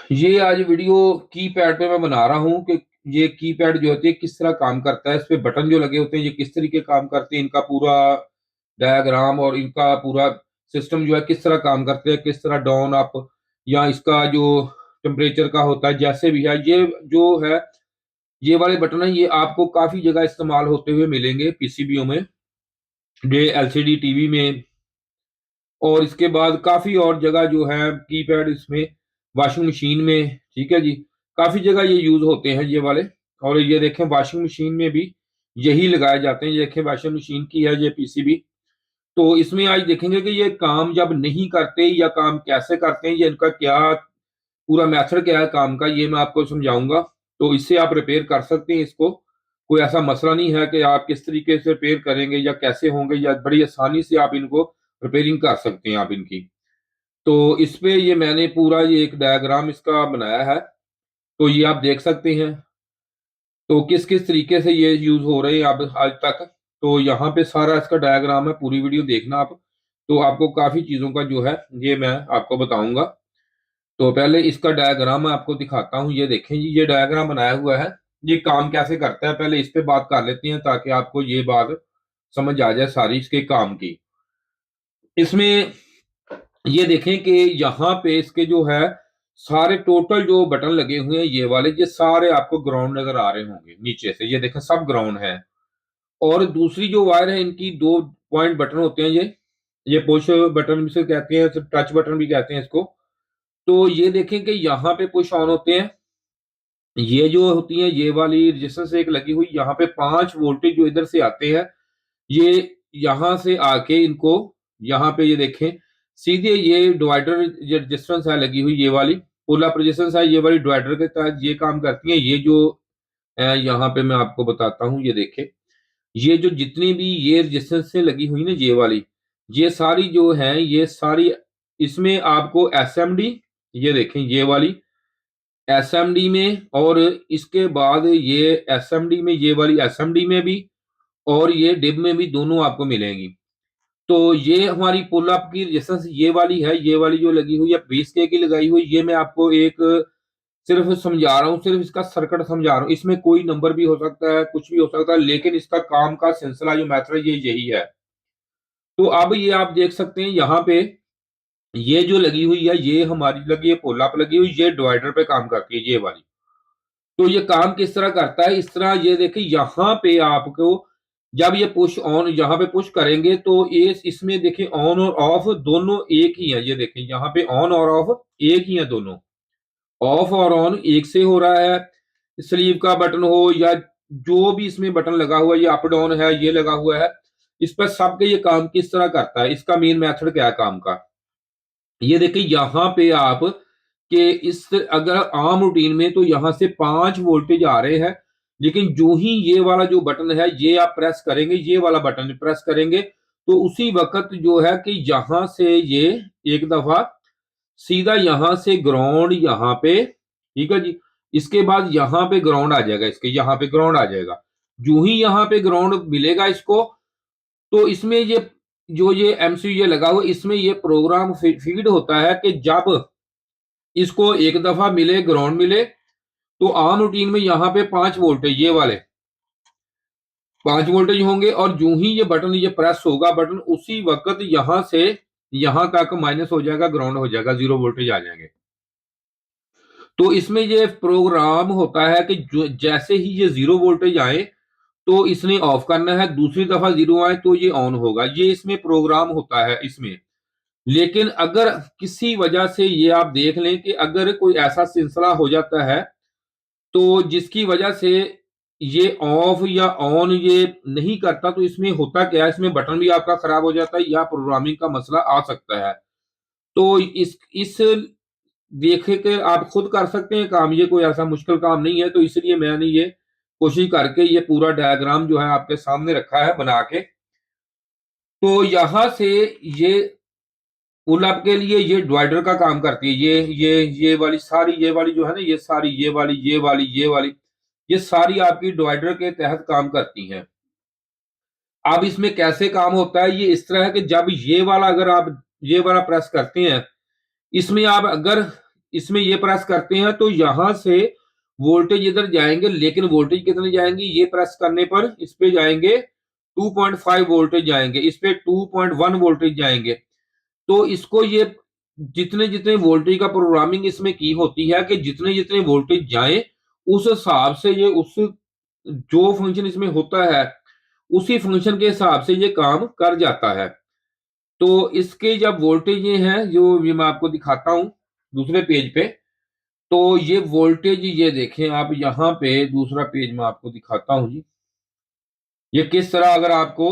ये आज video keypad पे मैं बना रहा हूँ कि ये कीपैड जो होती है किस तरह काम करता है, इस पे बटन जो लगे होते हैं ये किस तरीके काम करते हैं, इनका पूरा डायग्राम और इनका पूरा सिस्टम जो है किस तरह काम करते हैं, किस तरह डाउन अप या इसका जो टेम्परेचर का होता है जैसे भी है, ये जो है ये वाले बटन है ये आपको काफ़ी जगह इस्तेमाल होते हुए मिलेंगे पीसीबीओ में, ये एलसीडी टीवी में और इसके बाद काफ़ी और जगह जो है कीपैड इसमें वॉशिंग मशीन में, ठीक है जी, काफ़ी जगह ये यूज़ होते हैं ये वाले। और ये देखें वॉशिंग मशीन में भी यही लगाए जाते हैं। ये देखें वॉशिंग मशीन की है ये पीसीबी। तो इसमें आज देखेंगे कि ये काम जब नहीं करते या काम कैसे करते हैं, ये इनका क्या पूरा मेथड क्या है काम का, ये मैं आपको समझाऊंगा। तो इससे आप रिपेयर कर सकते हैं इसको, कोई ऐसा मसला नहीं है कि आप किस तरीके से रिपेयर करेंगे या कैसे होंगे, या बड़ी आसानी से आप इनको रिपेयरिंग कर सकते हैं आप इनकी। तो इस पे ये मैंने पूरा ये एक डायग्राम इसका बनाया है, तो ये आप देख सकते हैं। तो किस किस तरीके से ये यूज हो रहे हैं अब आज तक, तो यहाँ पे सारा इसका डायग्राम है, पूरी वीडियो देखना आप। तो आपको काफी चीजों का जो है ये मैं आपको बताऊंगा। तो पहले इसका डायग्राम मैं आपको दिखाता हूँ। ये देखें जी, ये डायग्राम बनाया हुआ है, ये काम कैसे करता है पहले इस पे बात कर लेते हैं ताकि आपको ये बात समझ आ जाए सारी इसके काम की। इसमें ये देखें कि यहाँ पे इसके जो है सारे टोटल जो बटन लगे हुए हैं ये वाले, ये सारे आपको ग्राउंड नजर आ रहे होंगे नीचे से, ये देखें सब ग्राउंड है। और दूसरी जो वायर है इनकी दो पॉइंट बटन होते हैं, ये पुश बटन भी से कहते हैं, टच बटन भी कहते हैं इसको। तो ये देखें कि यहाँ पे पुश ऑन होते हैं, ये जो होती है ये वाली रजिस्टेंस एक लगी हुई, यहाँ पे 5 वोल्टेज जो इधर से आते हैं ये यहाँ से आके इनको यहाँ पे ये देखें सीधे ये डिवाइडर जो रजिस्टेंस है लगी हुई ये वाली पुल अप रजिस्टेंस है, ये वाली डिवाइडर के तहत ये काम करती है। ये जो यहाँ पे मैं आपको बताता हूँ, ये देखें ये जो जितनी भी ये रजिस्टेंस से लगी हुई ना ये वाली, ये सारी जो है ये सारी इसमें आपको एसएमडी, ये देखें ये वाली एसएमडी में, और इसके बाद ये एसएमडी में, ये वाली एसएमडी में भी और ये डिब में भी दोनों आपको मिलेंगी। तो ये हमारी पुल अप की रेजिस्टेंस ये वाली है, ये वाली जो लगी हुई है 20K की लगाई हुई, ये मैं आपको एक सिर्फ समझा रहा हूँ, सिर्फ इसका सर्किट समझा रहा हूँ। इसमें कोई नंबर भी हो सकता है, कुछ भी हो सकता है, लेकिन इसका काम का सिलसिला जो मैथड ये यही है। तो अब ये आप देख सकते हैं यहाँ पे ये जो लगी हुई है ये हमारी लगी है पुल अप लगी हुई, ये डिवाइडर पे काम करती है ये वाली। तो ये काम किस तरह करता है, इस तरह ये देखिए यहाँ पे आपको जब ये पुश ऑन यहाँ पे पुश करेंगे तो ये इसमें देखिए ऑन और ऑफ दोनों एक ही है। ये देखिए यहाँ पे ऑन और ऑफ एक ही है, दोनों ऑफ और ऑन एक से हो रहा है। स्लीव का बटन हो या जो भी इसमें बटन लगा हुआ है, ये अप डाउन है, ये लगा हुआ है, इस पर सबके ये काम किस तरह करता है, इसका मेन मेथड क्या है काम का। ये देखिए यहाँ पे आप कि इस अगर आम रूटीन में तो यहाँ से 5 वोल्टेज आ रहे हैं, लेकिन जो ही ये वाला जो बटन है ये आप प्रेस करेंगे, ये वाला बटन प्रेस करेंगे तो उसी वक्त जो है कि यहाँ से ये एक दफा सीधा यहाँ से ग्राउंड यहाँ पे, ठीक है जी, इसके बाद यहाँ पे ग्राउंड आ जाएगा, इसके यहाँ पे ग्राउंड आ जाएगा। जो ही यहाँ पे ग्राउंड मिलेगा इसको, तो इसमें ये जो ये एमसीयू ये लगा हुआ इसमें ये प्रोग्राम फीड होता है कि जब इसको एक दफा मिले ग्राउंड मिले तो आम रूटीन में यहाँ पे 5 वोल्टेज ये वाले 5 वोल्टेज होंगे, और जो ही ये बटन ये प्रेस होगा बटन उसी वक्त यहाँ से यहाँ तक माइनस हो जाएगा, ग्राउंड हो जाएगा, 0 वोल्टेज आ जाएंगे। तो इसमें ये प्रोग्राम होता है कि जैसे ही ये 0 वोल्टेज आए तो इसने ऑफ करना है, दूसरी दफा 0 आए तो ये ऑन होगा, ये इसमें प्रोग्राम होता है इसमें। लेकिन अगर किसी वजह से ये आप देख लें कि अगर कोई ऐसा सिलसिला हो जाता है तो जिसकी वजह से ये ऑफ या ऑन ये नहीं करता, तो इसमें होता क्या है, इसमें बटन भी आपका खराब हो जाता है या प्रोग्रामिंग का मसला आ सकता है। तो इस देखे के आप खुद कर सकते हैं काम, ये कोई ऐसा मुश्किल काम नहीं है। तो इसलिए मैंने ये कोशिश करके ये पूरा डायग्राम जो है आपके सामने रखा है बना के। तो यहां से ये पुल अप के लिए ये डिवाइडर का काम करती है, ये वाली सारी, ये वाली जो है ना, ये सारी ये वाली ये सारी आपकी डिवाइडर के तहत काम करती हैं। अब इसमें कैसे काम होता है, ये इस तरह है कि जब ये वाला अगर आप ये वाला प्रेस करते हैं, इसमें आप अगर इसमें ये प्रेस करते हैं तो यहां से वोल्टेज इधर जाएंगे, लेकिन वोल्टेज कितने जाएंगे, ये प्रेस करने पर इस पे जाएंगे 2.5 वोल्टेज जाएंगे, इस पे 2.1 वोल्टेज जाएंगे। तो इसको ये जितने जितने वोल्टेज का प्रोग्रामिंग इसमें की होती है कि जितने जितने वोल्टेज जाए उस हिसाब से ये उस जो फंक्शन इसमें होता है उसी फंक्शन के हिसाब से ये काम कर जाता है। तो इसके जब वोल्टेज ये हैं जो ये मैं आपको दिखाता हूं दूसरे पेज पे, तो ये वोल्टेज ये देखें आप यहाँ पे दूसरा पेज में आपको दिखाता हूं जी, ये किस तरह अगर आपको,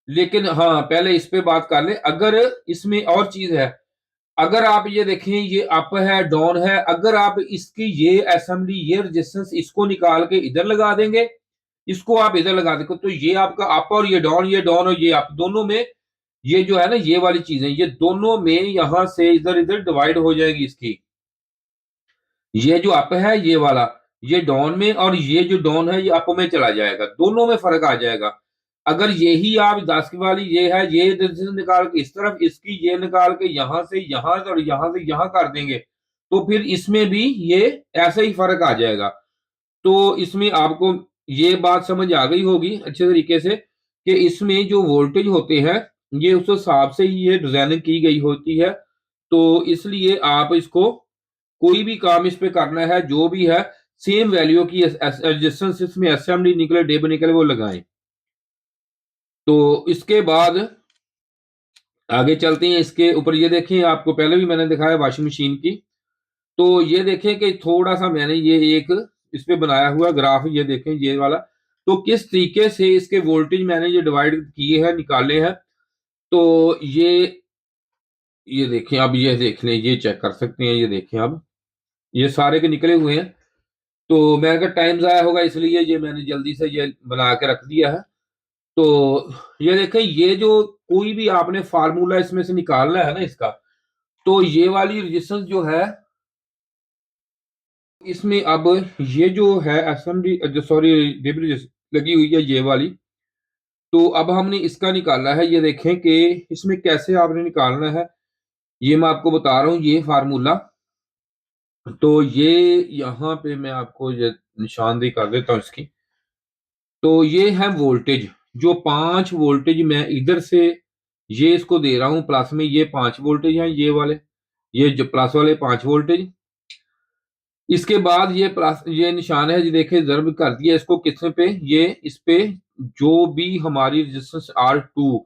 लेकिन हाँ पहले इस पे बात कर ले। अगर इसमें और चीज है, अगर आप ये देखें ये अप है डाउन है, अगर आप इसकी ये असेंबली ये रेजिस्टेंस इसको निकाल के इधर लगा देंगे, इसको आप इधर लगा देंगे, तो ये आपका अप और ये डाउन और ये अप दोनों में ये जो है ना ये वाली चीजें ये दोनों में यहां से इधर इधर डिवाइड हो जाएगी इसकी। ये जो अप है ये वाला ये डाउन में और ये जो डाउन है ये अप में चला जाएगा, दोनों में फर्क आ जाएगा। अगर यही आप 10 की वाली ये है ये डिस्टेंस निकाल के इस तरफ इसकी ये निकाल के यहां से यहां और यहां से यहां कर देंगे तो फिर इसमें भी ये ऐसा ही फर्क आ जाएगा। तो इसमें आपको ये बात समझ आ गई होगी अच्छे तरीके से कि इसमें जो वोल्टेज होते हैं ये उस हिसाब से ही ये डिजाइनिंग की गई होती है। तो इसलिए आप इसको कोई भी काम इस पे करना है जो भी है सेम वैल्यू की रेजिस्टेंस इसमें एसएमडी निकले डेब निकले वो लगाएं। तो इसके बाद आगे चलते हैं, इसके ऊपर ये देखें आपको पहले भी मैंने दिखाया वॉशिंग मशीन की। तो ये देखें कि थोड़ा सा मैंने ये एक इस पे बनाया हुआ ग्राफ ये देखें ये वाला, तो किस तरीके से इसके वोल्टेज मैंने ये डिवाइड किए हैं निकाले हैं। तो ये देखें अब ये देख लें ये चेक कर सकते हैं, ये देखें अब ये सारे के निकले हुए हैं। तो मैंने कहा टाइम ज़ाया होगा इसलिए ये मैंने जल्दी से ये बना के रख दिया है। तो ये देखें ये जो कोई भी आपने फार्मूला इसमें से निकालना है ना इसका, तो ये वाली रेजिस्टेंस जो है इसमें अब ये जो है एसएमडी जो सॉरी डिबरी लगी हुई है ये वाली, तो अब हमने इसका निकाला है। ये देखें कि इसमें कैसे आपने निकालना है ये मैं आपको बता रहा हूँ ये फार्मूला। तो ये यहाँ पे मैं आपको ये निशानदेही कर देता हूँ इसकी। तो ये है वोल्टेज, जो 5 वोल्टेज मैं इधर से ये इसको दे रहा हूं प्लस में, ये 5 वोल्टेज हैं ये वाले, ये जो प्लस वाले 5 वोल्टेज। इसके बाद ये प्लस ये निशान है जी देखे जर्ब कर दिया इसको कितने पे, ये इस पे जो भी हमारी रेजिस्टेंस R2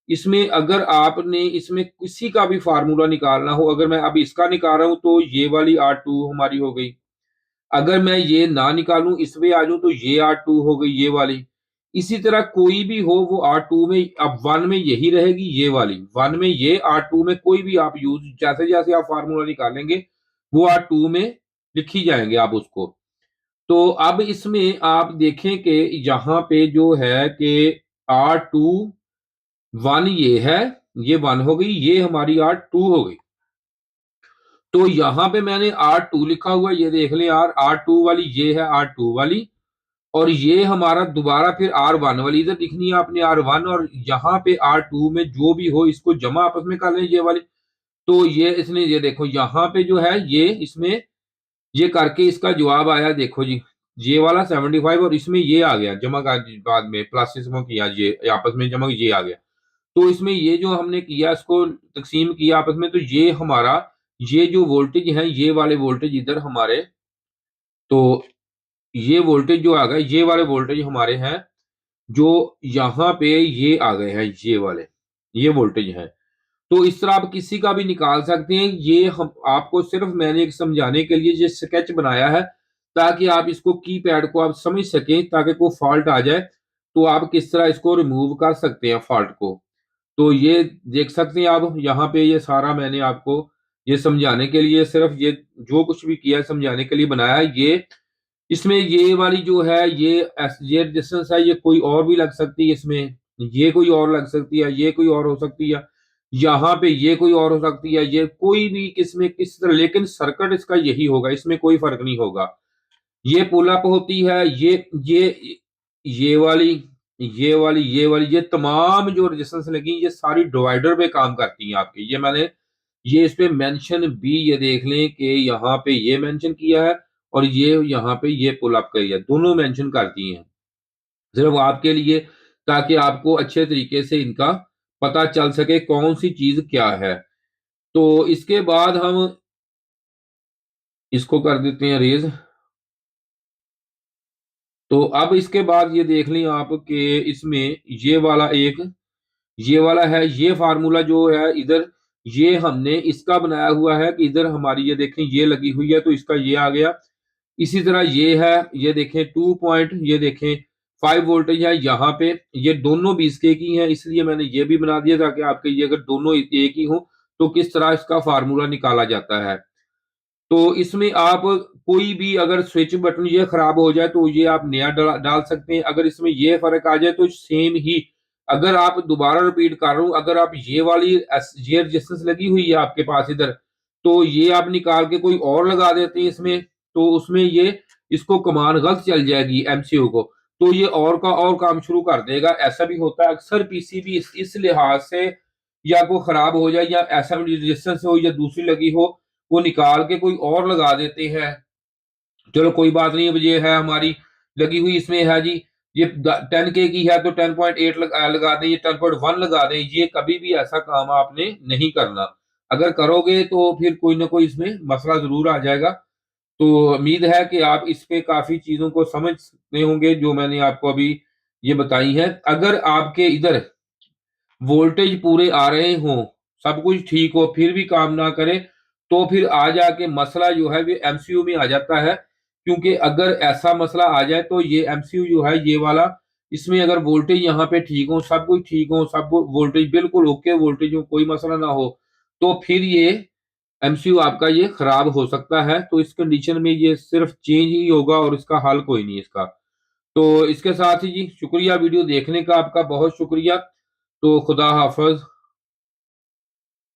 इसमें अगर आपने इसमें किसी का भी फार्मूला निकालना हो, अगर मैं अभी इसका निकाल रहा हूं तो ये वाली R2 हमारी हो गई। अगर मैं ये ना निकालूं इस पे आ जाऊं तो ये R2 हो गई ये वाली। इसी तरह कोई भी हो वो R2 में, अब 1 में यही रहेगी ये वाली 1 में ये R2 में कोई भी आप यूज जैसे जैसे आप फार्मूला निकालेंगे वो R2 में लिखी जाएंगे आप उसको। तो अब इसमें आप देखें कि यहाँ पे जो है कि R2 1 ये है, ये 1 हो गई, ये हमारी R2 हो गई। तो यहां पे मैंने R2 लिखा हुआ ये देख लें यार, R2 वाली ये है R2 वाली, और ये हमारा दोबारा फिर R1 वाली इधर लिखनी है आपने R1, और यहाँ पे R2 में जो भी हो इसको जमा आपस में कर लें ये वाली। तो ये इसने ये देखो यहाँ पे जो है ये इसमें ये करके इसका जवाब आया देखो जी, ये वाला 75 और इसमें ये आ गया जमा का बाद में प्लस इसमें किया ये आपस में जमा ये आ गया। तो इसमें ये जो हमने किया इसको तकसीम किया आपस में, तो ये हमारा ये जो वोल्टेज है ये वाले वोल्टेज इधर हमारे, तो ये वोल्टेज जो आ गए ये वाले वोल्टेज हमारे हैं जो यहाँ पे ये आ गए हैं ये वाले ये वोल्टेज हैं। तो इस तरह आप किसी का भी निकाल सकते हैं। ये हम आपको सिर्फ मैंने एक समझाने के लिए ये स्केच बनाया है ताकि आप इसको कीपैड को आप समझ सकें, ताकि कोई फॉल्ट आ जाए तो आप किस तरह इसको रिमूव कर सकते हैं फॉल्ट को। तो ये देख सकते हैं आप यहाँ पे ये सारा मैंने आपको ये समझाने के लिए सिर्फ ये जो कुछ भी किया समझाने के लिए बनाया है। ये इसमें ये वाली जो है ये डिस्टेंस है ये कोई और भी लग सकती है, इसमें ये कोई और लग सकती है, ये कोई और हो सकती है, यहाँ पे ये कोई और हो सकती है, ये कोई भी किसमें किस तरह, लेकिन सर्किट इसका यही होगा, इसमें कोई फर्क नहीं होगा। ये पुल अप होती है ये वाली ये तमाम जो रेजिस्टेंस लगी ये सारी डिवाइडर पे काम करती हैं आपकी। ये मैंने ये इस पे मेंशन भी ये देख लें कि यहाँ पे ये मेंशन किया है और ये यहाँ पे ये पुल अप का एरिया दोनों मेंशन कर दिए हैं। सिर्फ आपके लिए, ताकि आपको अच्छे तरीके से इनका पता चल सके कौन सी चीज़ क्या है। तो इसके बाद हम इसको कर देते हैं रेज़। तो अब इसके बाद ये देख लें आप कि इसमें ये वाला है, ये फ़ॉर्मूला जो है इधर, ये हमने इसका बनाया हुआ है कि इधर हमारी ये देखें ये लगी हुई है तो इसका ये आ गया। इसी तरह ये है, ये देखें 2 पॉइंट, ये देखें 5 वोल्टेज है यहाँ पे, ये दोनों 20 के की हैं, इसलिए मैंने ये भी बना दिया ताकि आपके ये अगर दोनों एक ही हों, तो किस तरह इसका फ़ॉर्मूला निकाला जाता है। तो इसमें आप कोई भी अगर स्विच बटन ये खराब हो जाए तो ये आप नया डाल सकते हैं। अगर इसमें ये फ़र्क आ जाए तो सेम ही, अगर आप दोबारा रिपीट कर रहा हूँ, अगर आप ये वाली ये रेजिस्टेंस लगी हुई है आपके पास इधर, तो ये आप निकाल के कोई और लगा देते हैं इसमें, तो उसमें ये इसको कमांड गलत चल जाएगी एमसीयू को, तो ये और का और काम शुरू कर देगा। ऐसा भी होता है अक्सर पीसीबी इस लिहाज से, या को खराब हो जाए या ऐसा रेजिस्टेंस हो या दूसरी लगी हो, वो निकाल के कोई और लगा देते हैं। चलो कोई बात नहीं, अब ये है हमारी लगी हुई इसमें है जी, ये 10 के की है तो 10.8 लगा दें, ये 10.1 लगा दें, ये कभी भी ऐसा काम आपने नहीं करना। अगर करोगे तो फिर कोई ना कोई इसमें मसला ज़रूर आ जाएगा। तो उम्मीद है कि आप इस पे काफ़ी चीज़ों को समझते होंगे जो मैंने आपको अभी ये बताई हैं। अगर आपके इधर वोल्टेज पूरे आ रहे हों, सब कुछ ठीक हो, फिर भी काम ना करे, तो फिर आ जाके मसला जो है वो एमसीयू में आ जाता है। क्योंकि अगर ऐसा मसला आ जाए तो ये एमसीयू जो है ये वाला, इसमें अगर वोल्टेज यहाँ पे ठीक हो, सब कुछ ठीक हो, सब वोल्टेज बिल्कुल ओके वोल्टेज हो, कोई मसला ना हो, तो फिर ये एमसीयू आपका ये खराब हो सकता है। तो इस कंडीशन में ये सिर्फ चेंज ही होगा और इसका हल कोई नहीं इसका। तो इसके साथ ही जी शुक्रिया वीडियो देखने का, आपका बहुत शुक्रिया। तो खुदा हाफ़िज़।